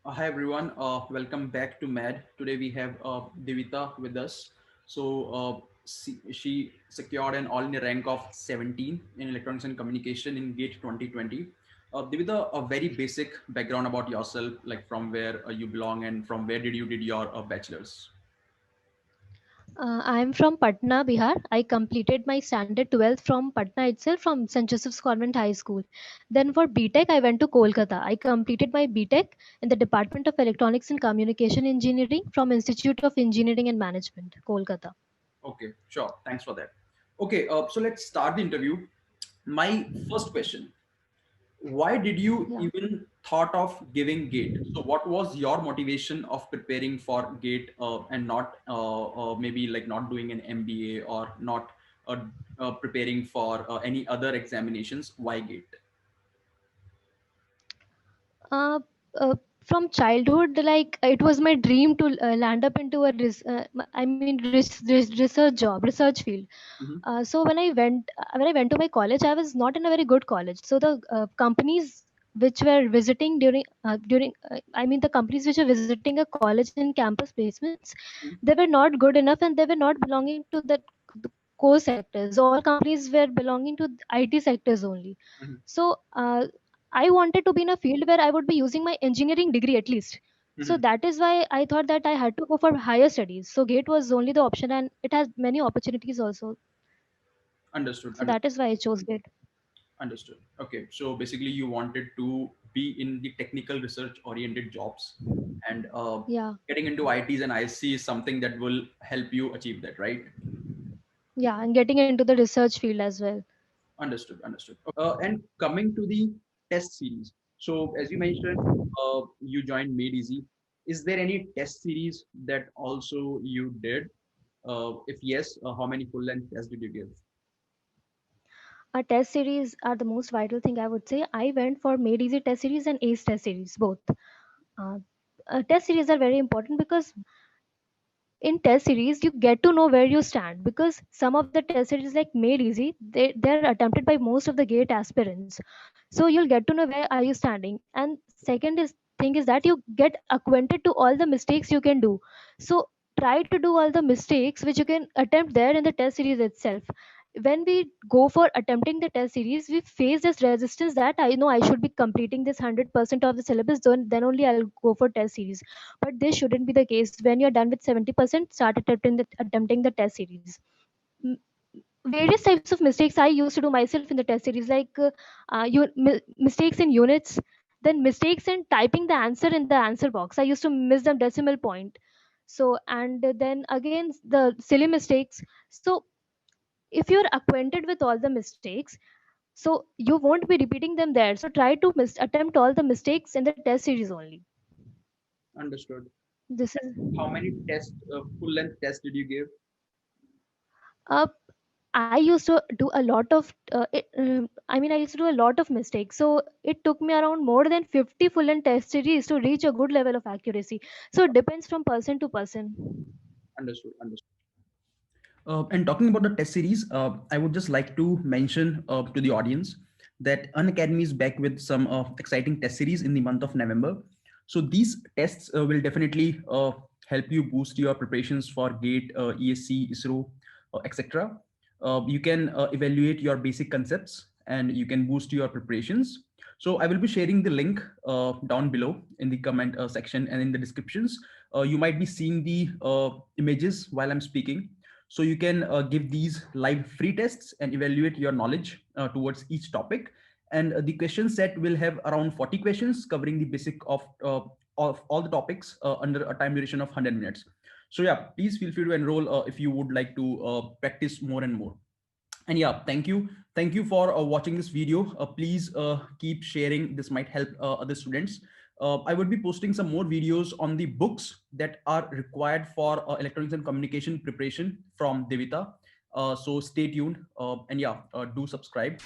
Hi everyone, welcome back to MAD. Today we have Divita with us. She secured an all-India rank of 17 in Electronics and Communication in GATE 2020. Divita, a very basic background about yourself, like from where you belong and from where did you did your bachelor's. I am from Patna, Bihar. I completed my standard 12th from Patna itself from St. Joseph's Convent High School. Then for BTech, I went to Kolkata. I completed my BTech in the Department of Electronics and Communication Engineering from Institute of Engineering and Management, Kolkata. Okay, sure. Thanks for that. Okay, so let's start the interview. My first question: why did you Yeah. even thought of giving gate? So what was your motivation of preparing for gate and not maybe like not doing an MBA or not preparing for any other examinations? Why gate? Uh, uh, from childhood, like it was my dream to land up into research job, research field. Hmm. So when I went to my college, I was not in a very good college. So the companies which were visiting the companies which were visiting a college in campus placements, they were not good enough and they were not belonging to the core sectors. All companies were belonging to IT sectors only. Hmm. So I wanted to be in a field where I would be using my engineering degree at least. So Hmm. that is why I thought that I had to go for higher studies. So GATE was only the option, and it has many opportunities also. Understood. So that is why I chose GATE. Understood. Okay, so basically you wanted to be in the technical research oriented jobs, and Yeah, getting into ITs and IC is something that will help you achieve that, right? yeah, and getting into the research field as well. Understood. Understood. And coming to the test series. So as you mentioned, you joined Made Easy. Is there any test series that also you did? If yes, how many full length tests did you give? Our test series are the most vital thing, I would say. I went for Made Easy test series and ACE test series, both. Uh, Test series are very important because in test series you get to know where you stand, because some of the test series like Made Easy, they're attempted by most of the GATE aspirants. So you'll get to know where are you standing. And second is thing is that you get acquainted to all the mistakes you can do. So try to do all the mistakes which you can attempt there in the test series itself. When we go for attempting the test series, we face this resistance that I know I should be completing this 100% of the syllabus, then only I'll go for test series. But this shouldn't be the case. When you're done with 70%, start attempting the test series. M- Various types of mistakes I used to do myself in the test series, like mistakes in units, then mistakes in typing the answer in the answer box. I used to miss the decimal point. So, and then again the silly mistakes. So if you're acquainted with all the mistakes, so you won't be repeating them there. So try to attempt all the mistakes in the test series only. Understood. This is How many tests, full length tests did you give? uh, I used to do a lot of I used to do a lot of mistakes. So it took me around more than 50 full and test series to reach a good level of accuracy. So it depends from person to person. Understood. Understood. And talking about the test series, I would just like to mention to the audience that Unacademy is back with some exciting test series in the month of November. So these tests will definitely help you boost your preparations for GATE, ESC, ISRO, etc. You can evaluate your basic concepts and you can boost your preparations. So I will be sharing the link down below in the comment section and in the descriptions. You might be seeing the images while I'm speaking, so you can give these live free tests and evaluate your knowledge towards each topic. And the question set will have around 40 questions covering the basic of all the topics under a time duration of 100 minutes. So yeah, please feel free to enroll if you would like to practice more and more. And yeah, thank you for watching this video. Please keep sharing, this might help other students. I would be posting some more videos on the books that are required for electronics and communication preparation from Devita. So stay tuned, and yeah, do subscribe.